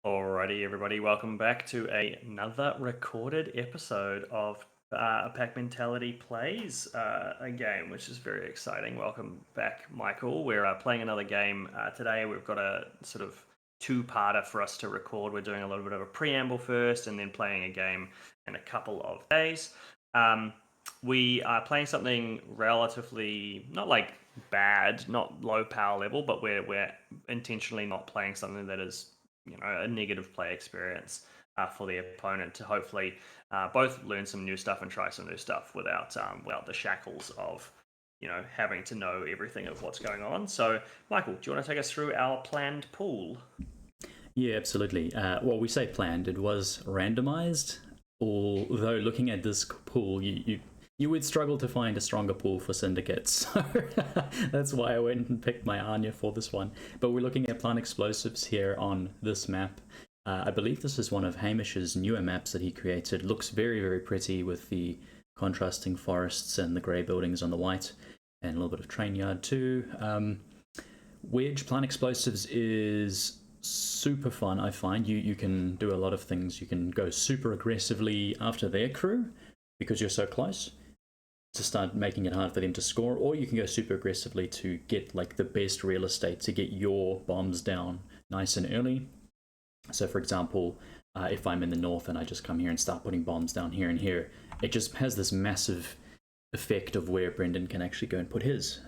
Alrighty, everybody, welcome back to another recorded episode of Pack Mentality Plays, a game which is very exciting. Welcome back, Michael. We're playing another game today. We've got a sort of two-parter for us to record. We're doing a little bit of a preamble first and then playing a game in a couple of days. We are playing something relatively, not like bad, not low power level, but we're intentionally not playing something that is a negative play experience for the opponent to hopefully both learn some new stuff and try some new stuff without the shackles of having to know everything of what's going on. So, Michael, do you want to take us through our planned pool? Yeah, absolutely. Well, we say planned. It was randomized. Although looking at this pool, you would struggle to find a stronger pool for syndicates. So that's why I went and picked my Anya for this one. But we're looking at plant explosives here on this map. I believe this is one of Hamish's newer maps that he created. Looks very, very pretty with the contrasting forests and the grey buildings on the white, and a little bit of train yard too. Wedge plant explosives is super fun. I find you can do a lot of things. You can go super aggressively after their crew because you're so close to start making it hard for them to score, or you can go super aggressively to get like the best real estate to get your bombs down nice and early. So for example, if I'm in the north and I just come here and start putting bombs down here and here, it just has this massive effect of where Brendan can actually go and put his.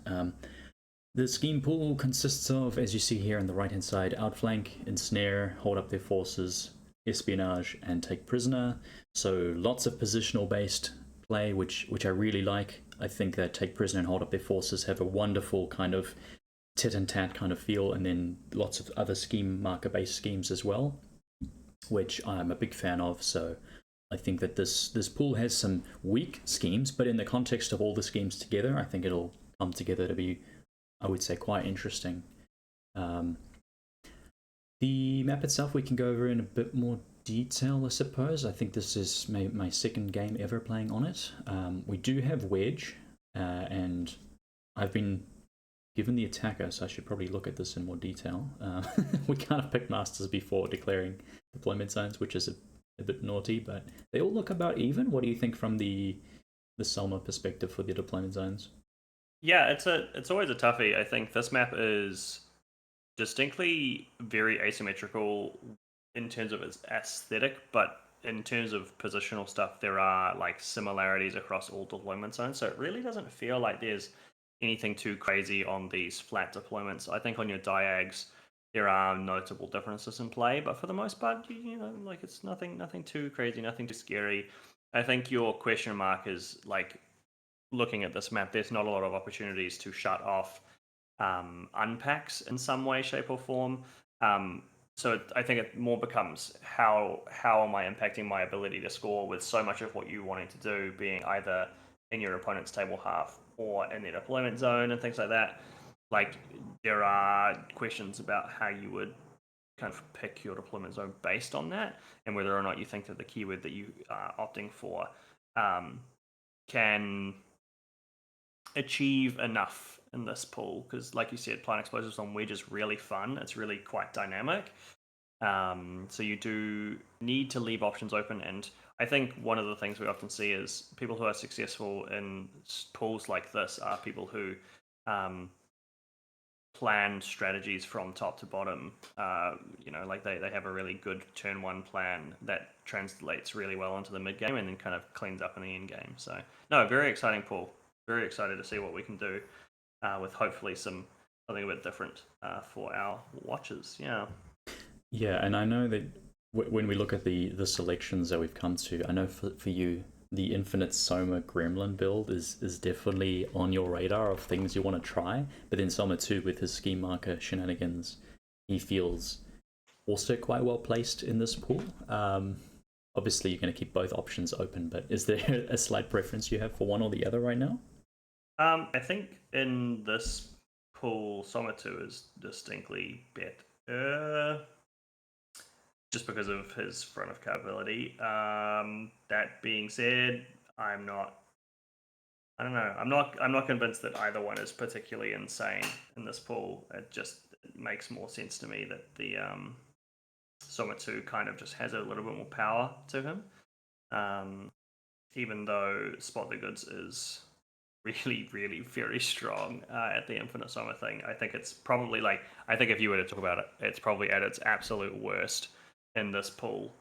The scheme pool consists of, as you see here on the right hand side, outflank, ensnare, hold up their forces, espionage, and take prisoner. So lots of positional based play, which I really like. I think that take prisoner and hold up their forces have a wonderful kind of tit and tat kind of feel, and then lots of other scheme marker based schemes as well, which I'm a big fan of. So I think that this pool has some weak schemes, but in the context of all the schemes together, I think it'll come together to be, I would say, quite interesting. The map itself we can go over in a bit more detail, I suppose. I think this is my second game ever playing on it. We do have Wedge, and I've been given the attacker, so I should probably look at this in more detail. We kind of picked masters before declaring deployment zones, which is a bit naughty, but they all look about even. What do you think from the Som'er perspective for the deployment zones? Yeah, it's always a toughie. I think this map is distinctly very asymmetrical in terms of its aesthetic, but in terms of positional stuff, there are like similarities across all deployment zones. So it really doesn't feel like there's anything too crazy on these flat deployments. I think on your diags, there are notable differences in play, but for the most part, like it's nothing too crazy, nothing too scary. I think your question mark is like looking at this map. There's not a lot of opportunities to shut off unpacks in some way, shape, or form. So I think it more becomes how am I impacting my ability to score with so much of what you wanting to do being either in your opponent's table half or in their deployment zone and things like that. Like there are questions about how you would kind of pick your deployment zone based on that, and whether or not you think that the keyword that you are opting for can achieve enough in this pool, because like you said, plant explosives on wedge is really fun. It's really quite dynamic. So you do need to leave options open, and I think one of the things we often see is people who are successful in pools like this are people who plan strategies from top to bottom. Like they have a really good turn one plan that translates really well into the mid game and then kind of cleans up in the end game. So no, very exciting pool. Very excited to see what we can do with hopefully something a bit different for our watchers. Yeah. Yeah, and I know that when we look at the selections that we've come to, I know for you, the Infinite Soma Gremlin build is definitely on your radar of things you want to try. But then Soma 2, with his scheme marker shenanigans, he feels also quite well placed in this pool. Obviously, you're going to keep both options open, but is there a slight preference you have for one or the other right now? I think in this pool, Soma 2 is distinctly better. Just because of his front of card ability. That being said, I don't know. I'm not convinced that either one is particularly insane in this pool. It just makes more sense to me that the Som'er 2 kind of just has a little bit more power to him. Even though Spot the Goods is really, really very strong at the Infinite Som'er thing. I think it's probably like, I think if you were to talk about it, it's probably at its absolute worst in this pool.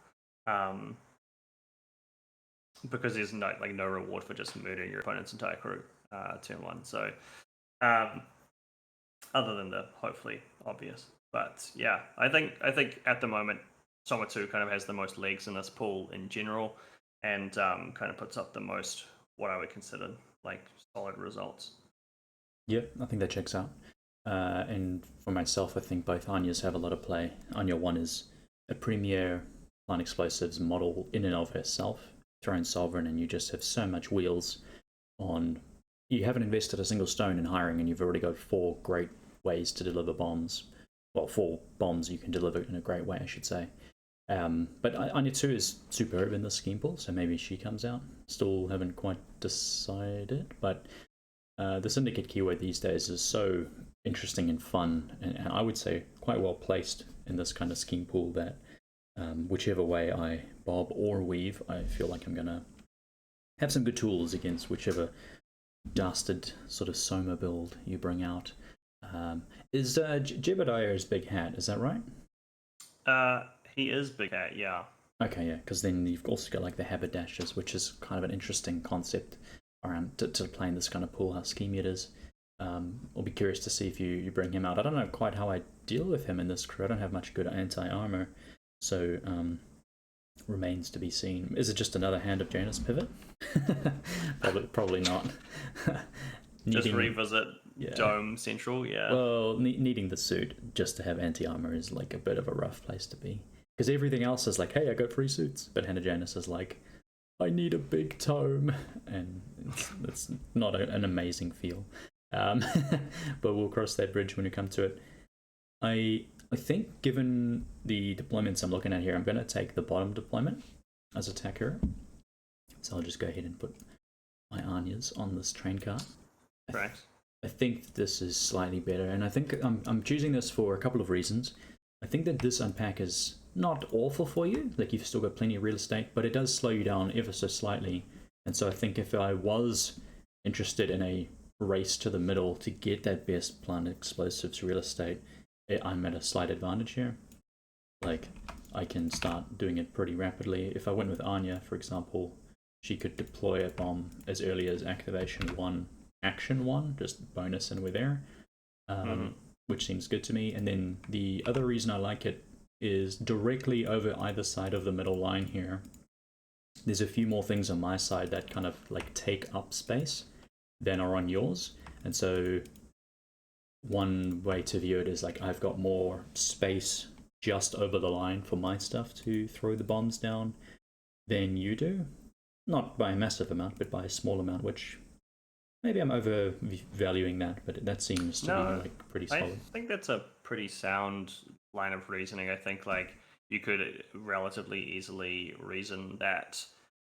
Because there's no reward for just murdering your opponent's entire crew turn 1. So other than the hopefully obvious. But yeah, I think at the moment Som'er 2 kind of has the most legs in this pool in general, and kind of puts up the most what I would consider like solid results. Yeah, I think that checks out. And for myself, I think both Anyas have a lot of play. Anya 1 is a premier plant explosives model in and of herself. Throw in Sovereign and you just have so much wheels on. You haven't invested a single stone in hiring and you've already got 4 great ways to deliver bombs. Well, 4 bombs you can deliver in a great way, I should say. But Anya 2 is superb in the scheme pool, so maybe she comes out. Still haven't quite decided, but the Syndicate keyword these days is so interesting and fun, and I would say quite well placed in this kind of scheme pool that whichever way I bob or weave, I feel like I'm going to have some good tools against whichever dastard sort of Soma build you bring out. Is Jebediah's Big Hat, is that right? He is Big Hat, yeah. Okay, yeah, because then you've also got like the haberdashers, which is kind of an interesting concept around to play in this kind of pool, how schemey it is. I'll be curious to see if you bring him out. I don't know quite how I deal with him in this crew. I don't have much good anti-armor, so remains to be seen. Is it just another Hand of Janus pivot? Probably not. Just revisit Dome Central, yeah. Well, needing the suit just to have anti-armor is like a bit of a rough place to be. Because everything else is like, hey, I got free suits. But Hand of Janus is like, I need a big tome. And it's not an amazing feel. But we'll cross that bridge when we come to it. I think given the deployments I'm looking at here, I'm going to take the bottom deployment as attack hero. So I'll just go ahead and put my Anyas on this train car. Right. I think this is slightly better, and I think I'm choosing this for a couple of reasons. I think that this unpack is not awful for you, like you've still got plenty of real estate, but it does slow you down ever so slightly. And so I think if I was interested in a race to the middle to get that best plant explosives real estate, I'm at a slight advantage here. Like, I can start doing it pretty rapidly. If I went with Anya, for example, she could deploy a bomb as early as activation 1, action 1, just bonus and we're there, which seems good to me. And then the other reason I like it is directly over either side of the middle line here. There's a few more things on my side that kind of like take up space than are on yours. And so one way to view it is like I've got more space just over the line for my stuff to throw the bombs down than you do. Not by a massive amount, but by a small amount, which maybe I'm overvaluing that, but that seems to be like pretty solid. I think that's a pretty sound line of reasoning. I think like you could relatively easily reason that,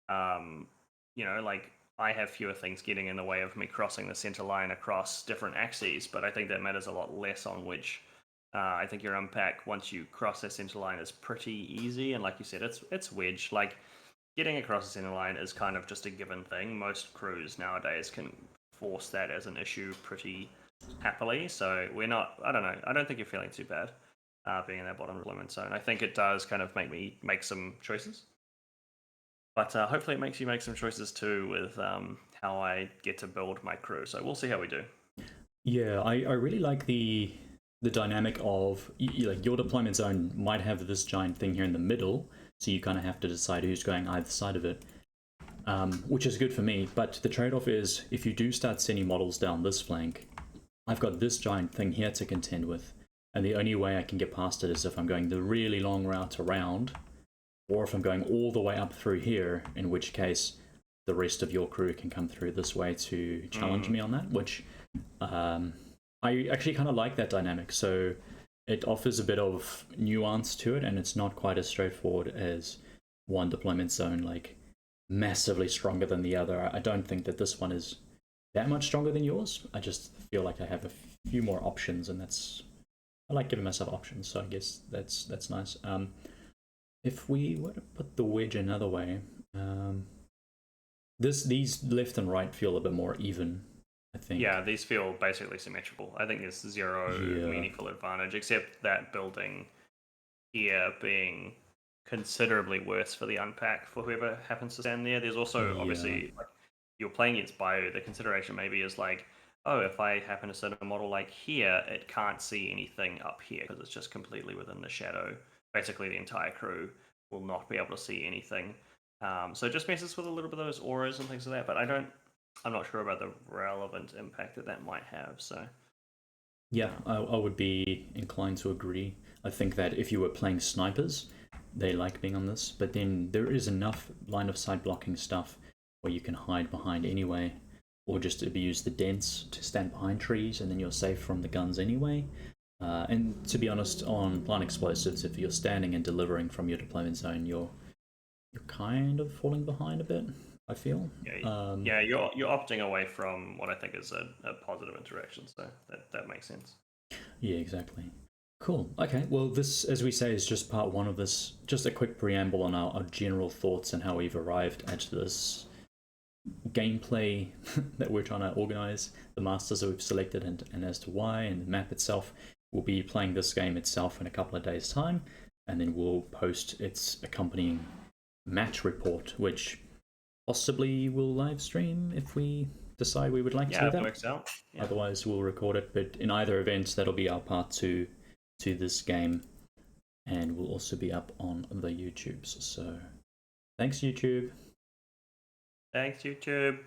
like I have fewer things getting in the way of me crossing the center line across different axes, but I think that matters a lot less on which. I think your unpack once you cross that center line is pretty easy, and like you said, it's wedge. Like getting across the center line is kind of just a given thing. Most crews nowadays can force that as an issue pretty happily. So we're not. I don't know. I don't think you're feeling too bad being in that bottom deployment zone. I think it does kind of make me make some choices. But hopefully it makes you make some choices too with how I get to build my crew. So we'll see how we do. Yeah, I really like the dynamic of like your deployment zone might have this giant thing here in the middle, so you kind of have to decide who's going either side of it, which is good for me. But the trade-off is if you do start sending models down this flank, I've got this giant thing here to contend with, and the only way I can get past it is if I'm going the really long route around, or if I'm going all the way up through here, in which case the rest of your crew can come through this way to challenge me on that, which I actually kind of like that dynamic. So it offers a bit of nuance to it, and it's not quite as straightforward as one deployment zone, like massively stronger than the other. I don't think that this one is that much stronger than yours. I just feel like I have a few more options, and I like giving myself options, so I guess that's nice. If we were to put the wedge another way, these left and right feel a bit more even, I think. Yeah, these feel basically symmetrical. I think there's zero meaningful advantage except that building here being considerably worse for the unpack for whoever happens to stand there. There's also obviously like you're playing against bio. The consideration maybe is like, oh, if I happen to set a model like here, it can't see anything up here because it's just completely within the shadow. Basically, the entire crew will not be able to see anything. So it just messes with a little bit of those auras and things like that. But I'm not sure about the relevant impact that might have. So yeah, I would be inclined to agree. I think that if you were playing snipers, they like being on this, but then there is enough line of sight blocking stuff where you can hide behind anyway, or just abuse the dents to stand behind trees, and then you're safe from the guns anyway. And to be honest, on plant explosives, if you're standing and delivering from your deployment zone, you're kind of falling behind a bit, I feel. Yeah, you're opting away from what I think is a positive interaction, so that makes sense. Yeah, exactly. Cool. Okay. Well, this, as we say, is just part one of this. Just a quick preamble on our general thoughts and how we've arrived at this gameplay that we're trying to organize, the masters that we've selected, and as to why, and the map itself. We'll be playing this game itself in a couple of days' time, and then we'll post its accompanying match report, which possibly we'll live stream if we decide we would like to do Yeah, that. it works out. Yeah. Otherwise, we'll record it. But in either event, that'll be our part two to this game, and will also be up on the YouTubes. So, thanks, YouTube. Thanks, YouTube.